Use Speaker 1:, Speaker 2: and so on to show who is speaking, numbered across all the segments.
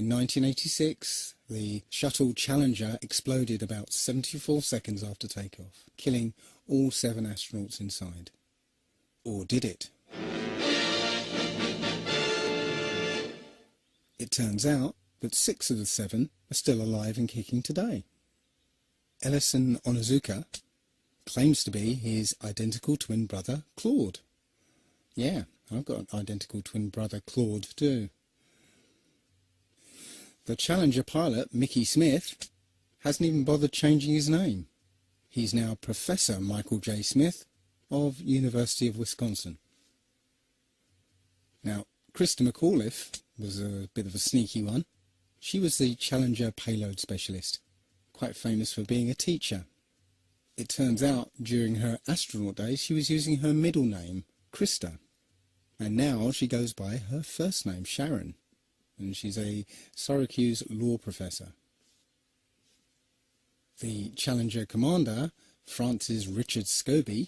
Speaker 1: in 1986, the shuttle Challenger exploded about 74 seconds after takeoff, killing all 7 astronauts inside. Or did it? It turns out that 6 of the 7 are still alive and kicking today. Ellison Onizuka claims to be his identical twin brother, Claude. Yeah, I've got an identical twin brother, Claude, too. The Challenger pilot, Mickey Smith, hasn't even bothered changing his name. He's now Professor Michael J. Smith of University of Wisconsin. Now, Krista McAuliffe was a bit of a sneaky one. She was the Challenger payload specialist, quite famous for being a teacher. It turns out during her astronaut days she was using her middle name, Krista, and now she goes by her first name, Sharon, and she's a Syracuse law professor. The Challenger commander, Francis Richard Scobie,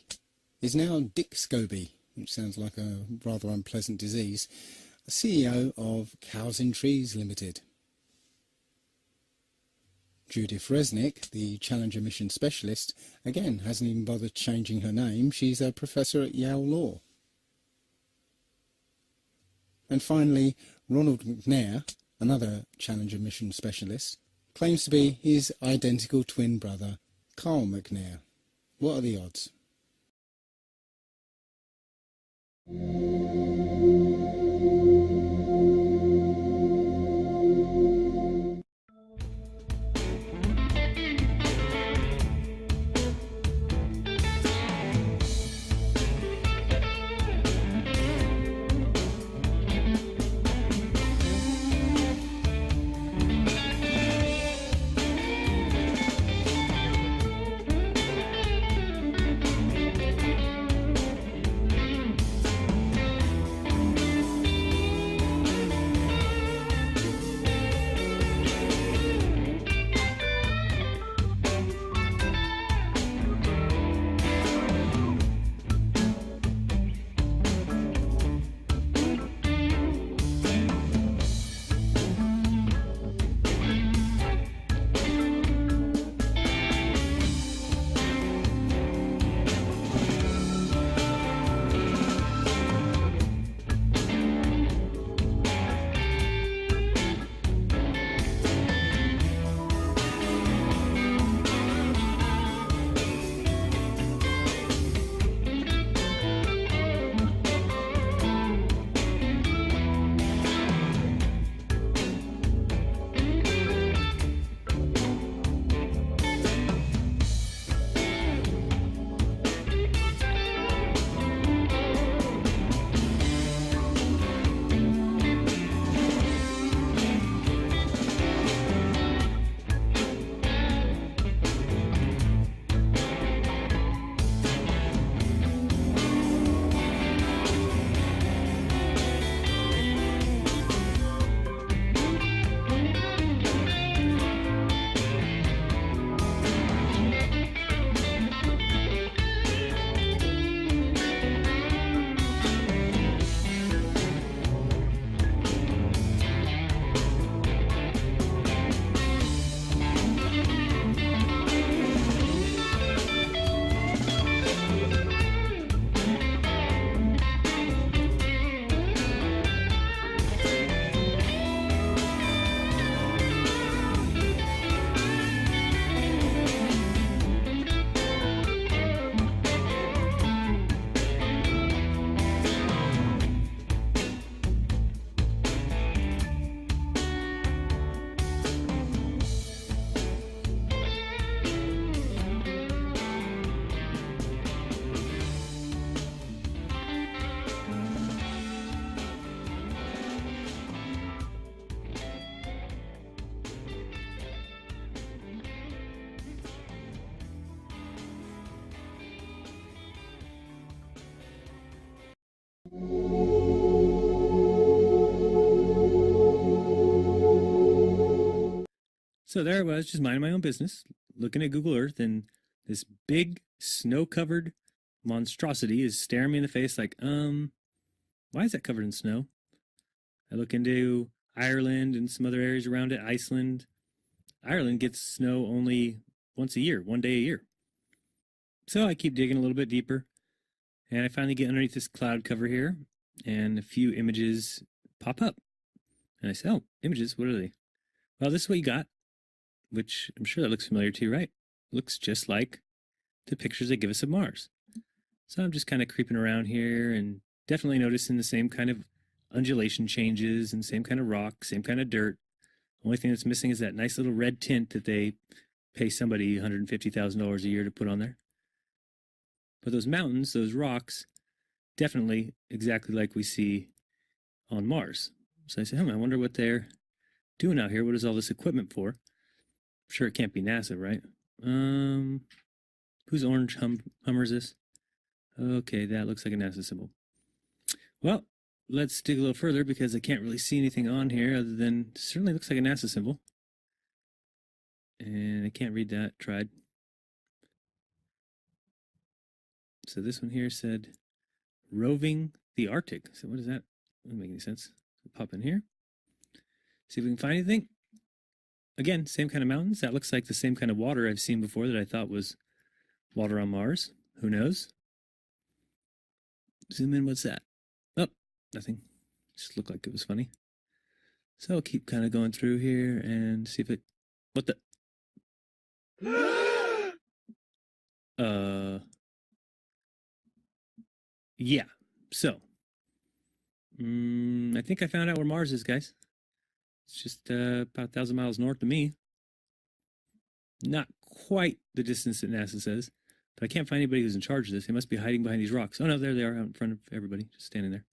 Speaker 1: is now Dick Scobie, which sounds like a rather unpleasant disease, CEO of Cows in Trees Limited. Judith Resnick, the Challenger mission specialist, again hasn't even bothered changing her name. She's a professor at Yale Law. And finally, Ronald McNair, another Challenger mission specialist, claims to be his identical twin brother, Carl McNair. What are the odds?
Speaker 2: So there I was, just minding my own business, looking at Google Earth, and this big snow-covered monstrosity is staring me in the face like, why is that covered in snow? I look into Ireland and some other areas around it, Iceland. Ireland gets snow only once a year, 1 day a year. So I keep digging a little bit deeper, and I finally get underneath this cloud cover here, and a few images pop up. And I say, oh, images, what are they? Well, this is what you got, which I'm sure that looks familiar to you, right? Looks just like the pictures they give us of Mars. So I'm just kind of creeping around here and definitely noticing the same kind of undulation changes and same kind of rock, same kind of dirt. Only thing that's missing is that nice little red tint that they pay somebody $150,000 a year to put on there. But those mountains, those rocks, definitely exactly like we see on Mars. So I say, I wonder what they're doing out here. What is all this equipment for? I'm sure it can't be NASA, right? Whose orange Hummer is this? Okay, that looks like a NASA symbol. Well, let's dig a little further because I can't really see anything on here other than it certainly looks like a NASA symbol. And I can't read that. Tried. So this one here said roving the Arctic. So what is that? Doesn't make any sense. So pop in here. See if we can find anything. Again, same kind of mountains. That looks like the same kind of water I've seen before that I thought was water on Mars. Who knows? Zoom in. What's that? Oh, nothing. Just looked like it was funny. So I'll keep kind of going through here and see if it... What the... Yeah. So, I think I found out where Mars is, guys. It's just about 1,000 miles north of me. Not quite the distance that NASA says, but I can't find anybody who's in charge of this. They must be hiding behind these rocks. Oh, no, there they are out in front of everybody, just standing there.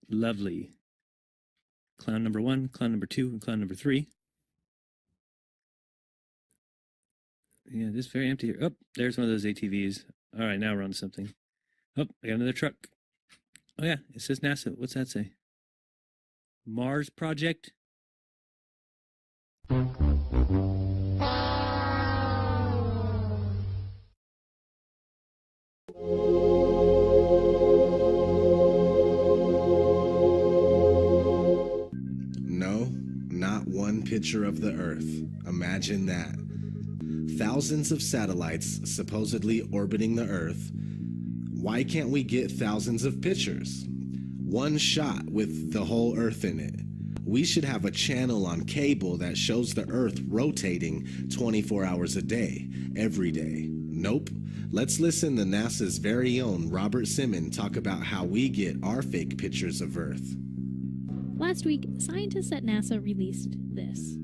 Speaker 2: Lovely. Clown number 1, clown number 2, and clown number 3. Yeah, this is very empty here. Oh, there's one of those ATVs. All right, now we're on to something. Oh, I got another truck. Oh, yeah, it says NASA. What's that say? Mars Project?
Speaker 3: No, not one picture of the Earth. Imagine that. Thousands of satellites supposedly orbiting the Earth. Why can't we get thousands of pictures? One shot with the whole Earth in it. We should have a channel on cable that shows the Earth rotating 24 hours a day, every day. Nope. Let's listen to NASA's very own Robert Simon talk about how we get our fake pictures of Earth.
Speaker 4: Last week, scientists at NASA released this.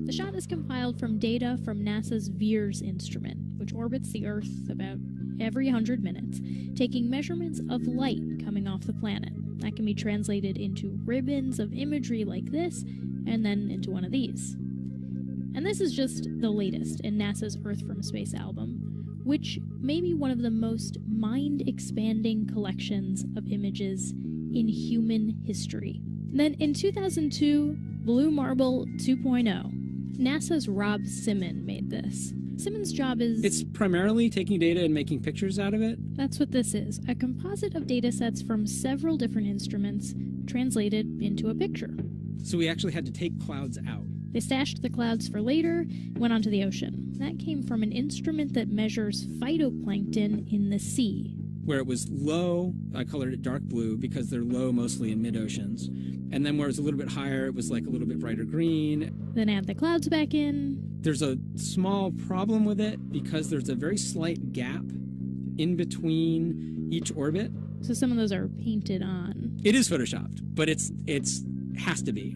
Speaker 4: The shot is compiled from data from NASA's VEERS instrument, which orbits the Earth about every 100 minutes, taking measurements of light coming off the planet. That can be translated into ribbons of imagery like this, and then into one of these. And this is just the latest in NASA's Earth from Space album, which may be one of the most mind-expanding collections of images in human history. Then in 2002, D.Marble 2.0, NASA's Rob Simon made this. Simon's job is...
Speaker 5: It's primarily taking data and making pictures out of it.
Speaker 4: That's what this is, a composite of data sets from several different instruments translated into a picture.
Speaker 5: So we actually had to take clouds out.
Speaker 4: They stashed the clouds for later, went onto the ocean. That came from an instrument that measures phytoplankton in the sea.
Speaker 5: Where it was low, I colored it dark blue because they're low mostly in mid-oceans. And then where it was a little bit higher, it was like a little bit brighter green.
Speaker 4: Then add the clouds back in.
Speaker 5: There's a small problem with it because there's a very slight gap in between each orbit.
Speaker 4: So some of those are painted on.
Speaker 5: It is photoshopped, but it's has to be.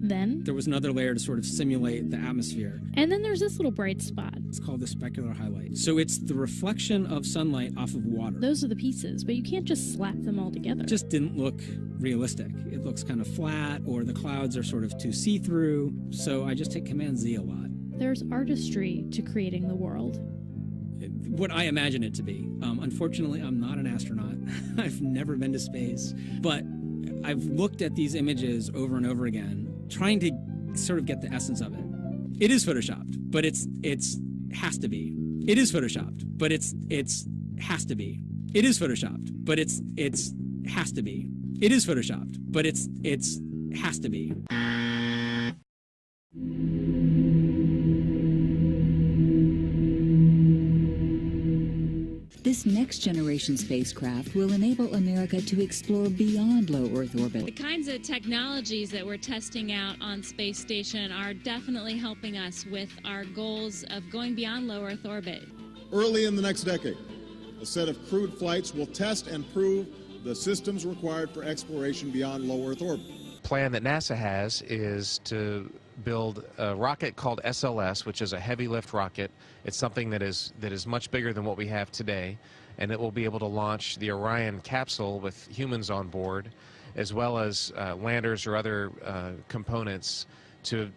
Speaker 4: Then
Speaker 5: there was another layer to sort of simulate the atmosphere.
Speaker 4: And then there's this little bright spot.
Speaker 5: It's called the specular highlight. So it's the reflection of sunlight off of water.
Speaker 4: Those are the pieces, but you can't just slap them all together.
Speaker 5: It just didn't look realistic. It looks kind of flat, or the clouds are sort of too see-through. So I just hit Command Z a lot.
Speaker 4: There's artistry to creating the world.
Speaker 5: What I imagine it to be. Unfortunately, I'm not an astronaut. I've never been to space. But I've looked at these images over and over again, trying to sort of get the essence of it. It is photoshopped, but it's has to be. It is photoshopped, but it's has to be. It is photoshopped, but it's has to be. It is photoshopped, but it's It has to be.
Speaker 6: This next-generation spacecraft will enable America to explore beyond low Earth orbit.
Speaker 7: The kinds of technologies that we're testing out on Space Station are definitely helping us with our goals of going beyond low Earth orbit.
Speaker 8: Early in the next decade, a set of crewed flights will test and prove the systems required for exploration beyond low Earth orbit.
Speaker 9: The plan that NASA has is to build a rocket called SLS, which is a heavy lift rocket. It's something that is much bigger than what we have today, and it will be able to launch the Orion capsule with humans on board, as well as landers or other components to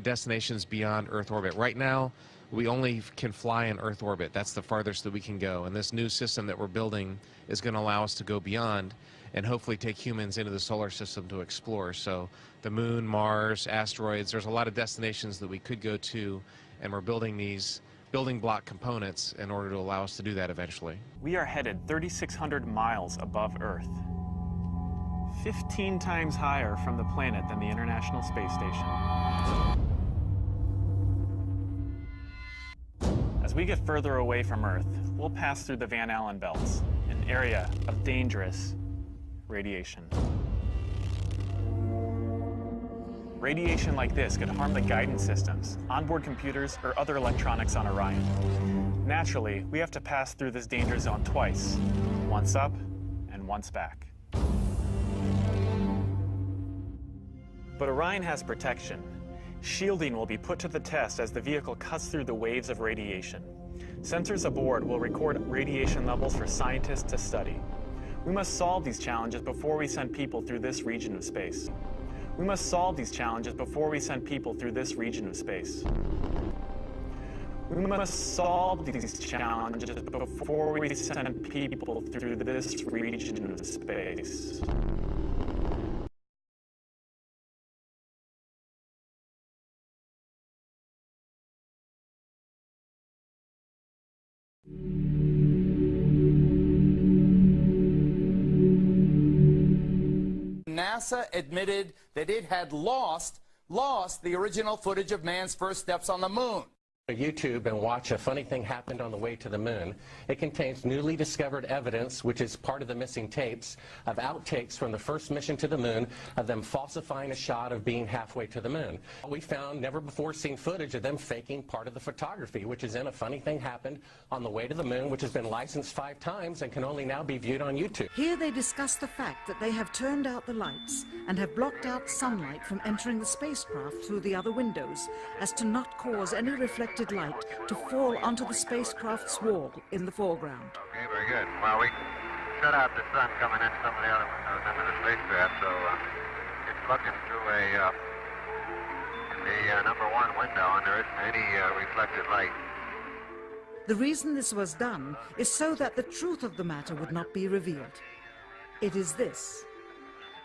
Speaker 9: destinations beyond Earth orbit. Right now, we only can fly in Earth orbit. That's the farthest that we can go, and this new system that we're building is going to allow us to go beyond and hopefully take humans into the solar system to explore. So the moon, Mars, asteroids, there's a lot of destinations that we could go to, and we're building these building block components in order to allow us to do that eventually.
Speaker 10: We are headed 3,600 miles above Earth, 15 times higher from the planet than the International Space Station. As we get further away from Earth, we'll pass through the Van Allen belts, an area of dangerous radiation. Radiation like this could harm the guidance systems, onboard computers, or other electronics on Orion. Naturally, we have to pass through this danger zone twice, once up and once back. But Orion has protection. Shielding will be put to the test as the vehicle cuts through the waves of radiation. Sensors aboard will record radiation levels for scientists to study. We must solve these challenges before we send people through this region of space. We must solve these challenges before we send people through this region of space. We must solve these challenges before we send people through this region of space.
Speaker 11: NASA admitted that it had lost the original footage of man's first steps on the moon.
Speaker 12: YouTube and watch A Funny Thing Happened on the Way to the Moon. It contains newly discovered evidence, which is part of the missing tapes, of outtakes from the first mission to the moon, of them falsifying a shot of being halfway to the moon. We found never before seen footage of them faking part of the photography, which is in A Funny Thing Happened on the Way to the Moon, which has been licensed 5 times and can only now be viewed on YouTube.
Speaker 13: Here they discuss the fact that they have turned out the lights and have blocked out sunlight from entering the spacecraft through the other windows, as to not cause any reflected light to fall onto the spacecraft's wall in the foreground.
Speaker 14: Okay, very good. Well, we shut out the sun coming in some of the other windows into the spacecraft, so it's looking through the number 1 window, and there isn't any reflected light.
Speaker 13: The reason this was done is so that the truth of the matter would not be revealed. It is this.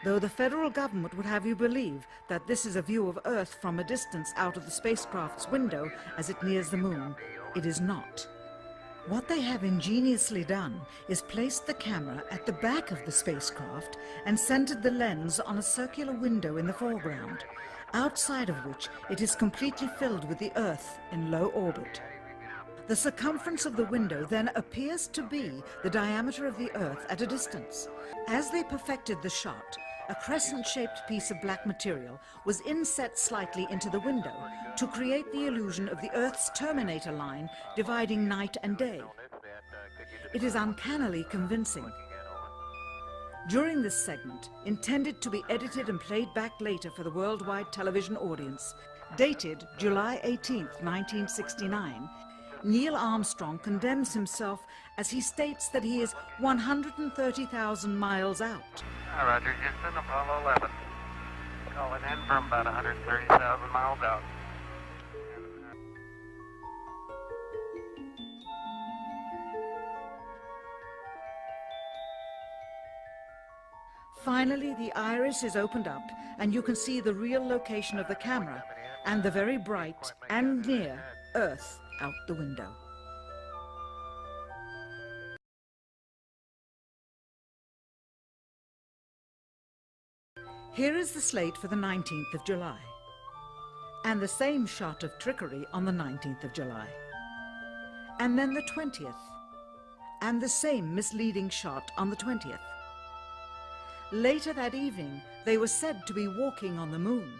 Speaker 13: Though the federal government would have you believe that this is a view of Earth from a distance out of the spacecraft's window as it nears the moon, it is not. What they have ingeniously done is placed the camera at the back of the spacecraft and centered the lens on a circular window in the foreground, outside of which it is completely filled with the Earth in low orbit. The circumference of the window then appears to be the diameter of the Earth at a distance. As they perfected the shot, a crescent-shaped piece of black material was inset slightly into the window to create the illusion of the Earth's terminator line dividing night and day. It is uncannily convincing. During this segment, intended to be edited and played back later for the worldwide television audience, dated July 18th, 1969, Neil Armstrong condemns himself as he states that he is 130,000 miles out.
Speaker 14: Roger, Houston, Apollo 11. Calling in from about 130,000 miles out.
Speaker 13: Finally, the iris is opened up and you can see the real location of the camera and the very bright and near Earth out the window. Here is the slate for the 19th of July, and the same shot of trickery on the 19th of July, and then the 20th, and the same misleading shot on the 20th. Later that evening, they were said to be walking on the moon.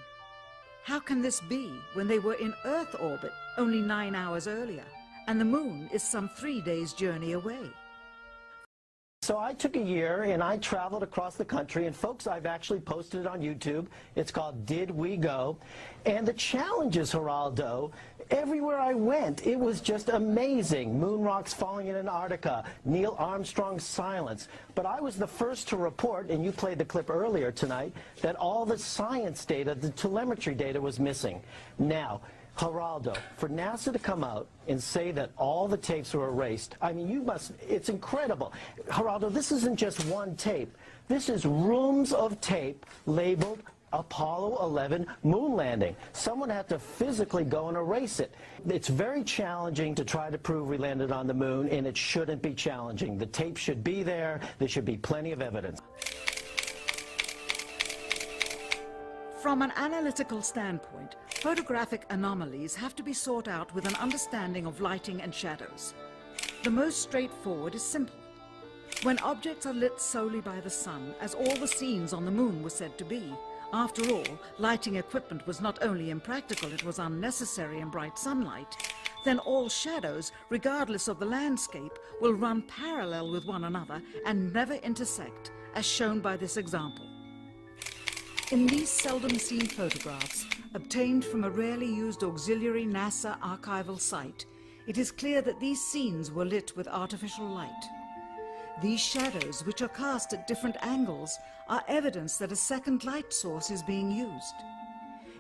Speaker 13: How can this be when they were in Earth orbit only 9 hours earlier, and the moon is some 3 days' journey away?
Speaker 15: So I took a year and I traveled across the country, and folks, I've actually posted it on YouTube. It's called Did We Go? And the challenges, Geraldo, everywhere I went, it was just amazing. Moon rocks falling in Antarctica, Neil Armstrong's silence. But I was the first to report, and you played the clip earlier tonight, that all the science data, the telemetry data was missing. Now, Geraldo, for NASA to come out and say that all the tapes were erased, I mean, it's incredible. Geraldo, this isn't just one tape. This is rooms of tape labeled Apollo 11 moon landing. Someone had to physically go and erase it. It's very challenging to try to prove we landed on the moon, and it shouldn't be challenging. The tape should be there. There should be plenty of evidence.
Speaker 13: From an analytical standpoint, photographic anomalies have to be sought out with an understanding of lighting and shadows. The most straightforward is simple. When objects are lit solely by the sun, as all the scenes on the moon were said to be, after all, lighting equipment was not only impractical, it was unnecessary in bright sunlight, then all shadows, regardless of the landscape, will run parallel with one another and never intersect, as shown by this example. In these seldom-seen photographs, obtained from a rarely used auxiliary NASA archival site, it is clear that these scenes were lit with artificial light. These shadows, which are cast at different angles, are evidence that a second light source is being used.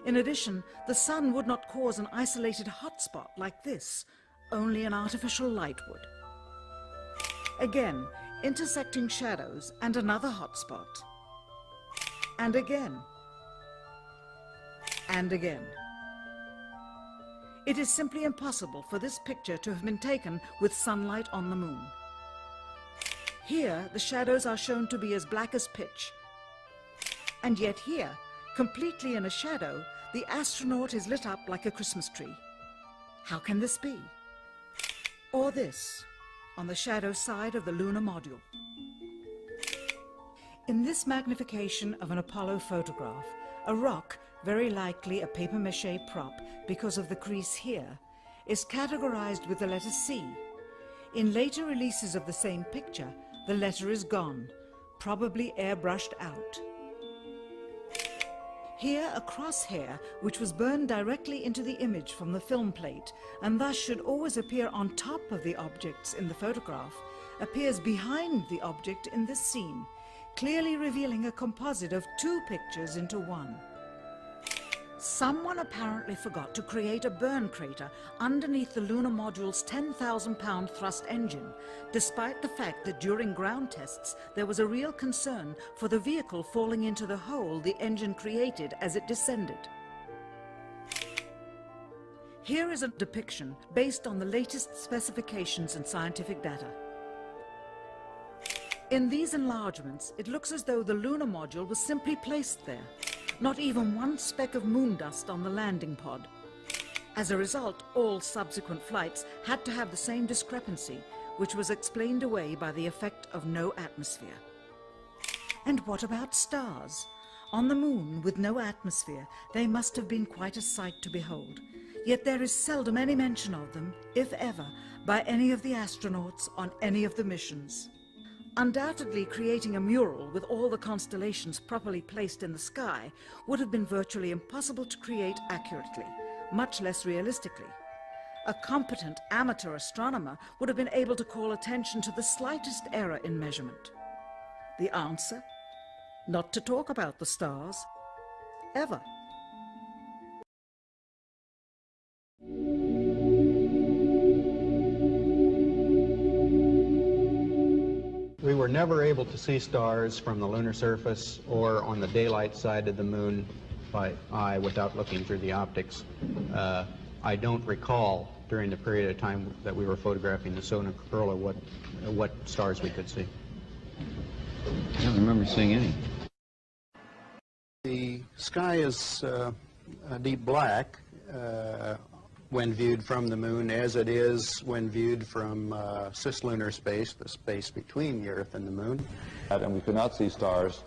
Speaker 13: In addition, the sun would not cause an isolated hotspot like this, only an artificial light would. Again, intersecting shadows and another hotspot. And again. And again. It is simply impossible for this picture to have been taken with sunlight on the moon. Here, the shadows are shown to be as black as pitch. And yet here, completely in a shadow, the astronaut is lit up like a Christmas tree. How can this be? Or this, on the shadow side of the lunar module. In this magnification of an Apollo photograph, a rock, very likely a papier-mâché prop because of the crease here, is categorized with the letter C. In later releases of the same picture, the letter is gone, probably airbrushed out. Here, a crosshair, which was burned directly into the image from the film plate, and thus should always appear on top of the objects in the photograph, appears behind the object in this scene, clearly revealing a composite of two pictures into one. Someone apparently forgot to create a burn crater underneath the lunar module's 10,000-pound thrust engine, despite the fact that during ground tests there was a real concern for the vehicle falling into the hole the engine created as it descended. Here is a depiction based on the latest specifications and scientific data. In these enlargements, it looks as though the lunar module was simply placed there. Not even one speck of moon dust on the landing pod. As a result, all subsequent flights had to have the same discrepancy, which was explained away by the effect of no atmosphere. And what about stars? On the moon, with no atmosphere, they must have been quite a sight to behold. Yet there is seldom any mention of them, if ever, by any of the astronauts on any of the missions. Undoubtedly, creating a mural with all the constellations properly placed in the sky would have been virtually impossible to create accurately, much less realistically. A competent amateur astronomer would have been able to call attention to the slightest error in measurement. The answer? Not to talk about the stars, ever.
Speaker 16: We were never able to see stars from the lunar surface or on the daylight side of the moon by eye without looking through the optics. I don't recall during the period of time that we were photographing the solar corona what stars we could see.
Speaker 17: I don't remember seeing any.
Speaker 16: sky is deep black when viewed from the moon, as it is when viewed from cislunar space, the space between the Earth and the moon.
Speaker 17: And we could not see stars.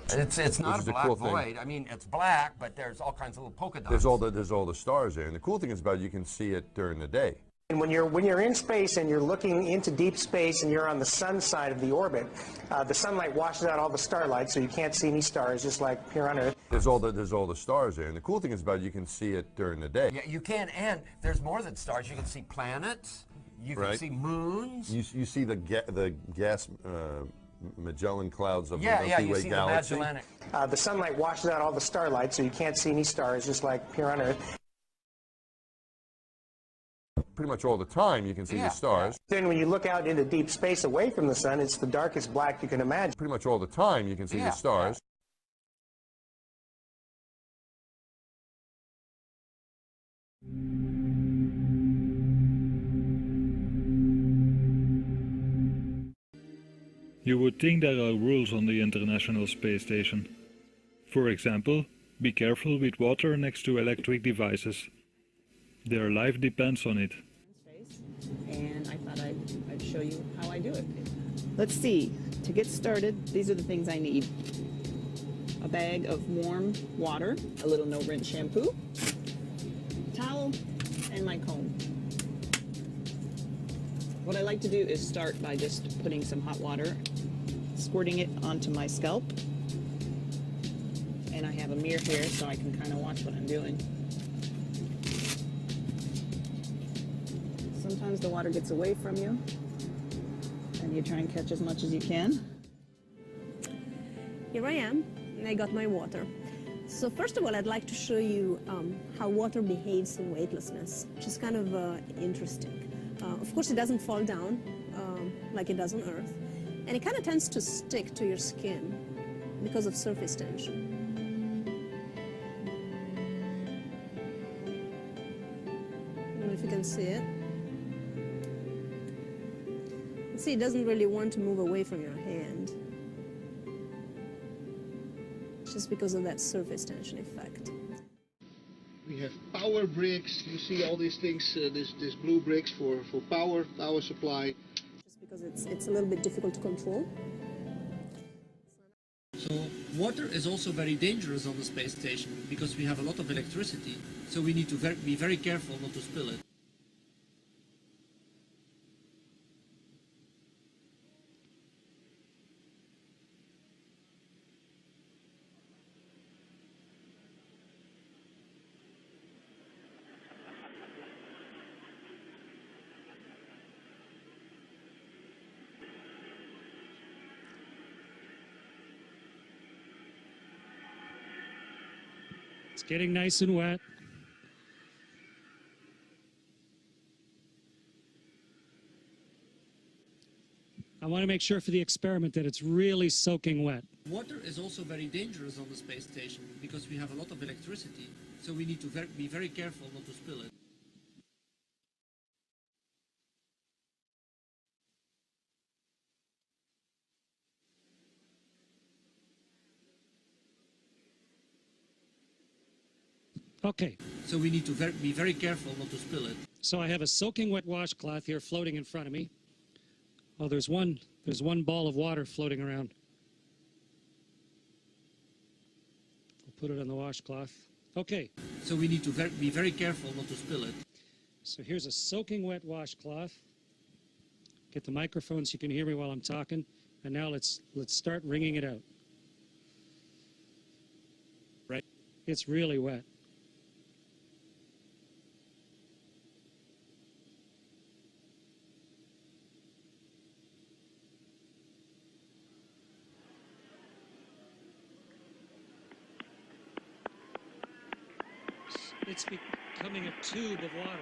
Speaker 18: It's not a black void. I mean, it's black, but there's all kinds of little polka dots.
Speaker 17: There's all the stars there, and the cool thing is about it, you can see it during the day.
Speaker 19: And when you're in space and you're looking into deep space and you're on the sun side of the orbit, the sunlight washes out all the starlight, so you can't see any stars, just like here on Earth.
Speaker 17: There's all the stars there, and the cool thing is about it, you can see it during the day.
Speaker 18: Yeah, you can, and there's more than stars. You can see planets. You can see moons.
Speaker 17: You see the gas. Magellan clouds of the Milky
Speaker 18: you
Speaker 17: Way
Speaker 18: see
Speaker 17: galaxy.
Speaker 18: The Magellanic.
Speaker 19: The sunlight washes out all the starlight, so you can't see any stars, just like here on Earth.
Speaker 17: Pretty much all the time you can see the stars.
Speaker 19: Then when you look out into deep space away from the sun, it's the darkest black you can imagine.
Speaker 17: Pretty much all the time you can see the stars.
Speaker 20: You would think there are rules on the International Space Station. For example, be careful with water next to electric devices. Their life depends on it.
Speaker 21: And I thought I'd show you how I do it. Let's see. To get started, these are the things I need. A bag of warm water, a little no-rinse shampoo, towel, and my comb. What I like to do is start by just putting some hot water, squirting it onto my scalp. And I have a mirror here so I can kind of watch what I'm doing. Sometimes the water gets away from you, and you try and catch as much as you can.
Speaker 22: Here I am, and I got my water. So first of all, I'd like to show you how water behaves in weightlessness, which is kind of interesting. Of course, it doesn't fall down like it does on Earth, and it kind of tends to stick to your skin because of surface tension. I don't know if you can see it. See, it doesn't really want to move away from your hand, just because of that surface tension effect.
Speaker 23: We have power bricks. You see all these things, this blue bricks for power supply.
Speaker 22: Just because it's a little bit difficult to control.
Speaker 24: So water is also very dangerous on the space station because we have a lot of electricity. So we need to be very careful not to spill it.
Speaker 25: It's getting nice and wet. I want to make sure for the experiment that it's really soaking wet.
Speaker 24: Water is also very dangerous on the space station because we have a lot of electricity. So we need to be very careful not to spill it.
Speaker 25: Okay.
Speaker 24: So we need to be very careful not to spill it.
Speaker 25: So I have a soaking wet washcloth here floating in front of me. Oh, there's one ball of water floating around. I'll put it on the washcloth. Okay.
Speaker 24: So we need to be very careful not to spill it.
Speaker 25: So here's a soaking wet washcloth. Get the microphone so you can hear me while I'm talking. And now let's start wringing it out. Right? It's really wet. It's becoming a tube of water.